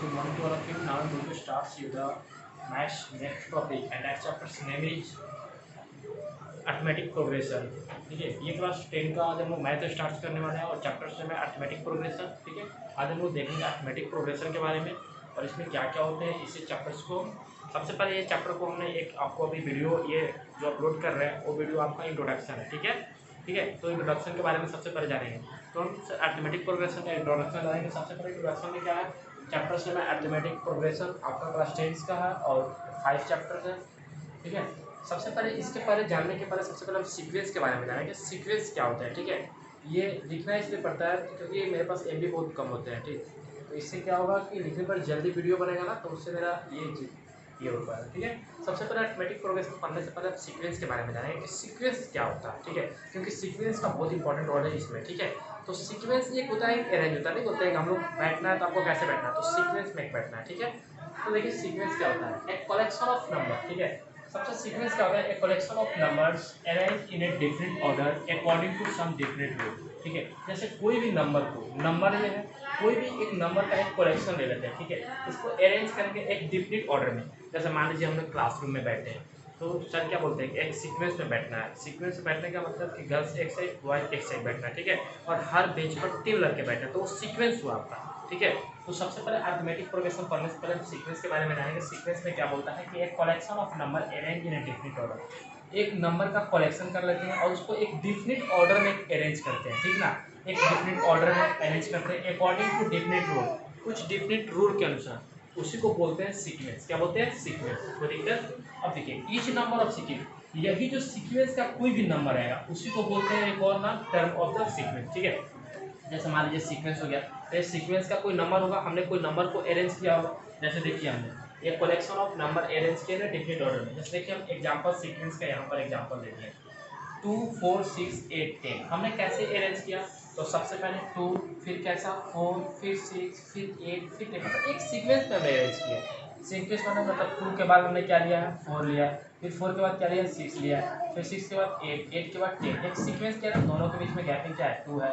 good morning to all of you. Now I'm going to start you the maths next topic and next chapter's name is arithmetic progression. ठीक है, ये class 10 का आज हम लोग math start करने वाले हैं और चैप्टर से में अर्थमेटिक प्रोग्रेशन। ठीक है, आज हम लोग देखेंगे अर्थमेटिक प्रोग्रेशन के बारे में और इसमें क्या क्या होते हैं इस चैप्टर्स को। सबसे पहले ये चैप्टर को हमने एक आपको अभी वीडियो ये जो अपलोड कर रहे हैं वो वीडियो आपका इंट्रोडक्शन है। ठीक है, ठीक है, तो इंट्रोडक्शन के बारे में सबसे पहले जानेंगे। तो हम अर्थमेटिक प्रोग्रेशन का इंट्रोडक्शन जानेंगे। सबसे पहले इंट्रोडक्शन में क्या है, चैप्टर से में अर्थमेटिक प्रोग्रेशन आपका क्लास 10 का है और 5 चैप्टर्स है। ठीक है, सबसे पहले इसके पहले जानने के पहले सबसे पहले हम सीक्वेंस के बारे में जानेंगे। सीक्वेंस क्या होता है। ठीक है, ये लिखना इसलिए पड़ता है क्योंकि मेरे पास एमबी बहुत कम होते हैं। ठीक, तो इससे क्या होगा कि लिखने पर जल्दी वीडियो बनेगा ना, तो उससे मेरा ये होता है। ठीक है, सबसे पहले अर्थमेटिक प्रोग्रेशन पढ़ने से पहले आप सीक्वेंस के बारे में जानेंगे कि सीक्वेंस क्या होता है। ठीक है, क्योंकि सीक्वेंस का बहुत इंपॉर्टेंट रोल है इसमें। ठीक है, तो सीक्वेंस एक होता है, एक अरेंज होता है। नहीं होता है हम लोग बैठना है तो आपको कैसे बैठना है, तो सीक्वेंस में बैठना है। ठीक है, तो देखिए सीक्वेंस क्या होता है, एक कलेक्शन ऑफ नंबर। ठीक है, सबसे सीक्वेंस क्या होता है, a collection of numbers arrange in a different order according to some different rule. ठीक है, जैसे कोई भी नंबर को नंबर ये है, कोई भी एक नंबर का एक कलेक्शन ले लेते हैं। ठीक है, इसको अरेंज करके एक डिफरेंट ऑर्डर में, जैसे मान लीजिए हम लोग क्लासरूम में बैठे हैं तो सर क्या बोलते हैं, एक सीक्वेंस में बैठना है। सीक्वेंस में बैठने का मतलब कि गर्ल्स एक साइड बॉयज एक साइड बैठना है। ठीक है, और हर बेंच पर 3 लड़के बैठे हैं, तो वो सीक्वेंस हुआ आपका। ठीक है, तो सबसे पहले अर्थमेटिक प्रोग्रेशन पढ़ने से पहले सीक्वेंस के बारे में जानेंगे। सीक्वेंस में क्या बोलता है कि एक collection of number arrange in a different order. एक नंबर का कलेक्शन कर लेते हैं और उसको एक डिफरेंट ऑर्डर में अरेंज करते हैं। ठीक ना, एक डिफरेंट ऑर्डर में अरेंज करते हैं अकॉर्डिंग टू डिफरेंट रूल, कुछ डिफरेंट रूल के अनुसार, उसी को बोलते हैं सीक्वेंस। क्या बोलते हैं, सीक्वेंस। तो देखिए, अब देखिए ईच नंबर ऑफ सीक्वेंस, यही जो सीक्वेंस का कोई भी नंबर आएगा उसी को बोलते हैं एक और नाम टर्म ऑफ द सीक्वेंस। ठीक है, जैसे मान लीजिए सीक्वेंस हो गया, तो इस सीक्वेंस का कोई नंबर होगा, हमने कोई नंबर को अरेंज किया होगा। जैसे देखिए हमने एक कलेक्शन ऑफ नंबर अरेंज किए ना डिफरेंट ऑर्डर में। जैसे देखिए हम एग्जांपल सीक्वेंस का यहाँ पर एग्जांपल देते हैं 2 4 6 8 10। हमने कैसे अरेंज किया, तो सबसे पहले 2, फिर कैसा 4, फिर 6, फिर 8, फिर 10, मतलब एक सीक्वेंस में हमने अरेंज किया। सीक्वेंस मतलब 2 के बाद हमने क्या लिया है, 4 लिया, फिर 4 के बाद क्या लिया, 6 लिया, फिर 6 के बाद 8, 8 के बाद 10। एक सीक्वेंस क्या है, दोनों के बीच में गैपिंग क्या है, 2 है,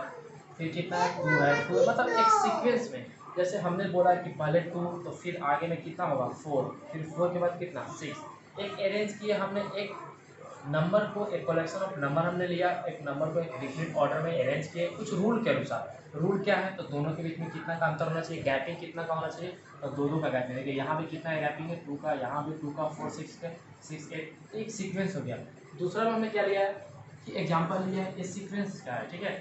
फिर कितना है, 2 है, 2 है, मतलब एक सीक्वेंस में। जैसे हमने बोला कि पहले 2 तो फिर आगे में कितना होगा 4, फिर 4 के बाद कितना 6। एक अरेंज किया हमने, एक नंबर को एक कलेक्शन ऑफ नंबर हमने लिया, एक नंबर को एक डिफरेंट ऑर्डर में अरेंज किए कुछ रूल के अनुसार। रूल क्या है, तो दोनों के बीच में कितना का अंतर होना चाहिए, गैपिंग कितना का होना चाहिए, तो 2 का गैपिंग। देखिए यहाँ भी कितना है गैपिंग है, 2 का, यहाँ भी 2 का, 4 6 का, 6 8, एक सीक्वेंस हो गया। दूसरा में हमने क्या लिया है कि एग्जाम्पल लिया है, ये सीक्वेंस का है। ठीक है,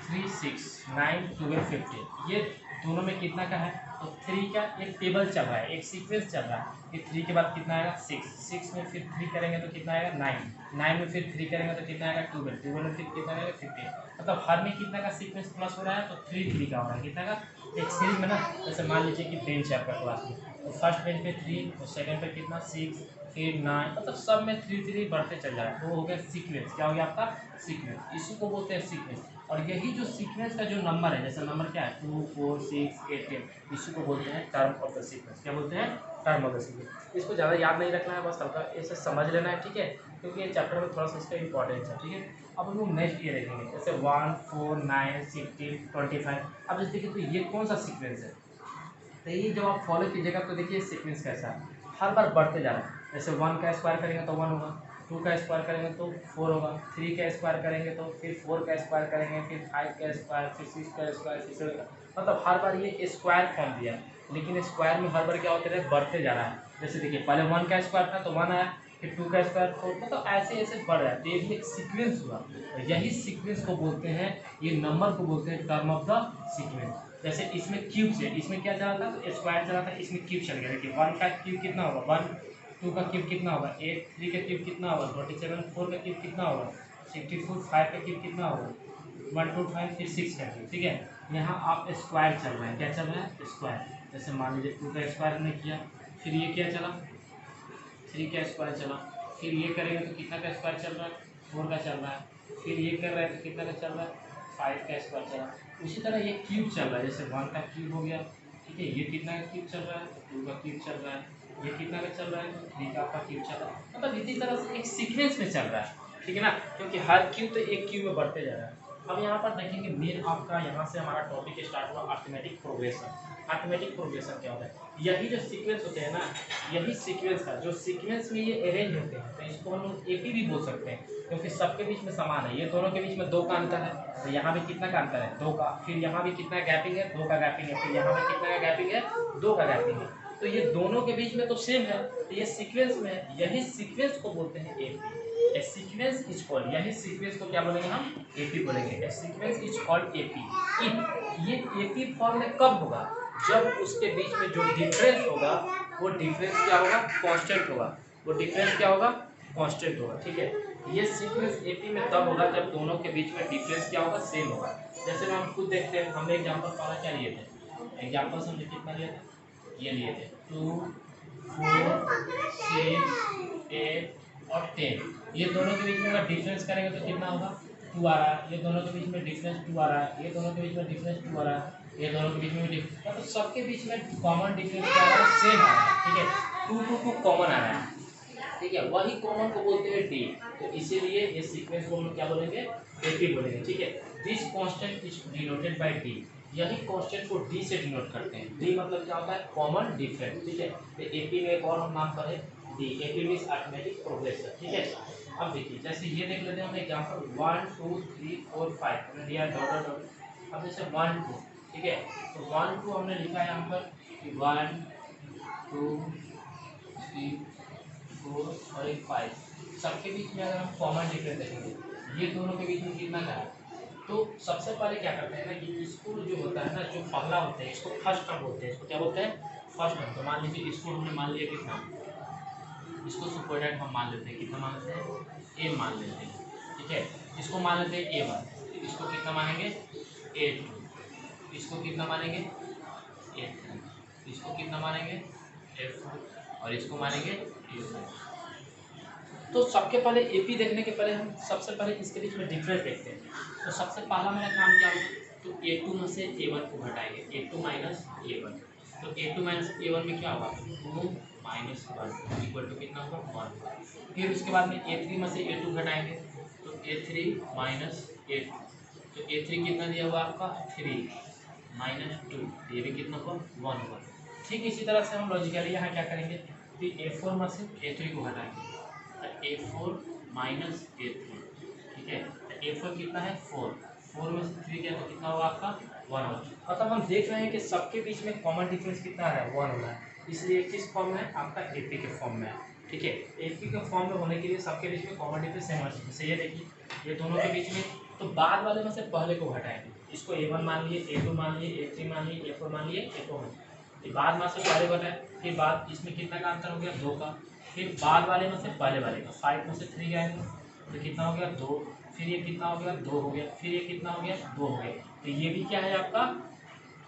3 6 9 12 15, ये दोनों में कितना का है, तो 3 का एक टेबल चल रहा है, एक सीक्वेंस चल रहा है कि 3 के बाद कितना आएगा 6, 6 में फिर 3 करेंगे तो कितना आएगा 9, 9 में फिर 3 करेंगे तो कितना आएगा 12, 12 में फिर कितना आएगा 15। मतलब हर में कितना का सीक्वेंस प्लस हो रहा है, तो 3 3 का हो रहा है, कितना का, एक सीरीज में ना। जैसे मान लीजिए कि बेंच है आपका क्लास में, तो फर्स्ट बेंच पे 3, तो सेकंड पे कितना 6, फिर 9, मतलब सब में 3 3 बढ़ते चल जा रहा है, तो हो गया सीक्वेंस। क्या हो गया आपका, सीक्वेंस। इसी को बोलते हैं सीक्वेंस। और यही जो सीक्वेंस का जो नंबर है, जैसे नंबर क्या है 2 4 6 8 10, इसी को बोलते हैं टर्म ऑफ द सीक्वेंस। क्या बोलते हैं, टर्म ऑफ द सीक्वेंस। इसको ज़्यादा याद नहीं रखना है, बस हल्का ऐसे समझ लेना है। ठीक है, क्योंकि ये चैप्टर में थोड़ा सा इसका इंपॉर्टेंस है। ठीक है, अब हम लोग नेक्स्ट ये देखेंगे, जैसे 1 4 9 16 25। अब जैसे देखिए तो ये कौन सा सीक्वेंस है, तो ये जब आप फॉलो कीजिएगा तो देखिए सीक्वेंस कैसा है, हर बार बढ़ते जा रहा है। जैसे 1 का स्क्वायर करेंगे तो 1 होगा, 2 का स्क्वायर करेंगे तो 4 होगा, 3 का स्क्वायर करेंगे तो फिर 4 का स्क्वायर करेंगे, फिर 5 का स्क्वायर, फिर 6 का स्क्वायर, फिर 7 का, मतलब हर बार ये स्क्वायर फॉर्म दिया है, लेकिन स्क्वायर में हर बार क्या होते रहे, बढ़ते जा रहा है। जैसे देखिए पहले 1 का स्क्वायर था तो 1 आया, फिर 2 का स्क्वायर 4, मतलब ऐसे ऐसे बढ़ रहा है, तो ये भी एक सीक्वेंस हुआ। यही सीक्वेंस को बोलते हैं, ये नंबर को बोलते हैं टर्म ऑफ द सीक्वेंस। जैसे इसमें क्यूब से, इसमें क्या चला था, तो स्क्वायर चला था, इसमें क्यूब चल गया। देखिए 1 का क्यूब कितना होगा 1, 2 का क्यूब कितना होगा 8, 3 का क्यूब कितना होगा 27, 4 का क्यूब कितना होगा 64, 5 का क्यूब कितना होगा 125, फिर 6 का क्यूब। ठीक है, यहाँ आप स्क्वायर चल रहा है, क्या चल रहा है, स्क्वायर। जैसे मान लीजिए 2 का स्क्वायर हमने किया, फिर ये क्या चला 3 का स्क्वायर चला, फिर ये करेंगे तो कितना का स्क्वायर चल रहा है 4 का चल रहा है, फिर ये कर रहा है तो कितना का चल रहा है 5 का स्क्वायर चला। उसी तरह ये क्यूब चल रहा है, जैसे 1 का क्यूब हो गया, ठीक है, ये कितना का क्यूब चल रहा है, 2 का क्यूब चल रहा है, ये कितना का चल रहा है, 3 का आपका क्यूब चल रहा है। मतलब इसी तरह से एक सीक्वेंस में चल रहा है। ठीक है ना, क्योंकि हर क्यूब तो एक क्यूब में बढ़ते जा रहा है। अब यहाँ पर देखेंगे मेन आपका यहाँ से हमारा टॉपिक स्टार्ट हुआ अर्थमेटिक प्रोग्रेशन। अर्थमेटिक प्रोग्रेशन क्या होता है? यही जो सीक्वेंस होते हैं ना, यही सीक्वेंस का जो सीक्वेंस में ये अरेंज होते हैं, तो इसको हम लोग एपी भी बोल सकते हैं, क्योंकि सबके बीच में समान है। ये दोनों के बीच में 2 का अंतर है, तो यहाँ भी कितना का अंतर है? 2 का। फिर यहाँ भी कितना गैपिंग है? 2 का गैपिंग है। फिर यहाँ पे कितना का गैपिंग है? 2 का गैपिंग है। तो ये दोनों के बीच में तो सेम है, तो ये सीक्वेंस में है, यही सीक्वेंस को बोलते हैं AP. A sequence is called, यही सीक्वेंस को क्या बोलेंगे हम? एपी बोलेंगे। ए सीक्वेंस इज कॉल्ड एपी। ये एपी फॉर्म में कब होगा? जब उसके बीच में जो डिफरेंस होगा वो डिफरेंस क्या होगा? कांस्टेंट होगा। वो डिफरेंस क्या होगा? कांस्टेंट होगा। ठीक है, ये सीक्वेंस एपी में तब होगा जब दोनों के बीच में डिफरेंस क्या होगा? सेम होगा। जैसे हम खुद देखते हैं, हमने एग्जांपल पहला क्या लिए थे? एग्जांपल हमने कितना लिया था? ये लिए थे 2, 4, 6, 8 और 10। ये दोनों के बीच में अगर डिफरेंस करेंगे तो कितना होगा? 2 आ रहा है। ये दोनों के बीच में डिफरेंस 2 आ रहा है। ये दोनों के बीच में डिफरेंस 2 आ रहा है। ये दोनों के बीच में डिफरेंस, तो सबके बीच में कॉमन डिफरेंस क्या आ रहा है? सेम आ रहा है। ठीक है, 2 कॉमन आ रहा है। ठीक है, वही कॉमन को बोलते हैं डी। तो इसीलिए ये सीक्वेंस को हम लोग क्या बोलेंगे? एपी बोलेंगे। ठीक है, this constant is denoted by D. यही कांस्टेंट को डी से डिनोट करते हैं। डी मतलब क्या होता है? Common difference. ठीक है, तो एपी में एक और हम नाम करें D. AP means arithmetic progression. ठीक है, अब देखिए जैसे ये देख लेते हैं हम एग्जांपल 1 2 3 4 5 हमने लिया डॉट डॉट डॉट। अब जैसे 1 2, ठीक है, तो 1 2 हमने लिखा है यहाँ पर 1 2 3 4 और एक 5। सबके बीच में अगर हम कॉमन डिफरेंस देखेंगे, ये दोनों के बीच में कितना का है? तो सबसे पहले क्या करते हैं ना कि इसको जो होता है ना, जो पहला होता है, इसको फर्स्ट टर्म बोलते हैं। इसको क्या बोलते हैं? First term. तो मान लीजिए इसको हमने मान लिया कितना, इसको सुपरडेट हम मान लेते हैं, कितना मान लेते हैं? ए मान लेते हैं। ठीक है, इसको मान लेते हैं A1, इसको कितना मानेंगे? A2, इसको कितना मानेंगे? A3, इसको कितना मानेंगे? A4 और इसको मानेंगे A4। तो सबके पहले एपी देखने के पहले हम सबसे पहले इसके बीच में डिफरेंस देखते हैं। तो सबसे पहला मेरा काम क्या होगा? तो A2 में से A1 को घटाएंगे, A2 माइनस A1। तो A2 माइनस A1 में क्या होगा? 2 माइनस 1 इक्वल टू कितना होगा? 1। फिर उसके बाद में A3 में से A2 घटाएंगे, तो A3 माइनस A2। तो A3 कितना दिया हुआ आपका? 3 माइनस 2, ये भी कितना होगा? 1 होगा। ठीक इसी तरह से हम लॉजिकली यहाँ क्या करेंगे? तो A4 में से A3 को घटाएंगे, A4 माइनस A3। ठीक है, तो A4 कितना है? 4 में से 3 क्या, तो कितना होगा आपका? 1 होगा। मतलब हम देख रहे हैं कि सबके बीच में कॉमन डिफरेंस कितना है? 1 हो रहा है। इसलिए किस फॉर्म में है? आपका एपी के फॉर्म में है। ठीक है, एपी के फॉर्म में होने के लिए सबके बीच में कॉमन डिफरेंस सेम होना चाहिए। जैसे ये देखिए, ये दोनों के बीच में, तो बाद वाले में से पहले को घटाएंगे। इसको A1 मान लिए, A2 मान लिए, A3 मान लिए, A4 मान लिए, A4 मान लिए। बाद में से पहले घटाए, फिर बाद इसमें कितना का अंतर हो गया? 2 का। फिर बाद वाले में से पहले वाले का 5 में से 3 जाएंगे, तो कितना हो गया? 2। फिर ये कितना हो गया? 2 हो गया। फिर ये कितना हो गया? 2 हो गया। तो ये भी क्या है आपका?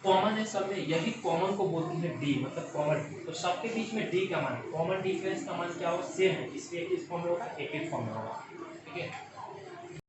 कॉमन है सब में। यही कॉमन को बोलती है डी, मतलब कॉमन। तो सबके बीच में डी का मान, कॉमन डिफरेंस का मान क्या होगा? सेम है, इसलिए किस फॉर्म में होगा? एपी फॉर्म में होगा। ठीक है,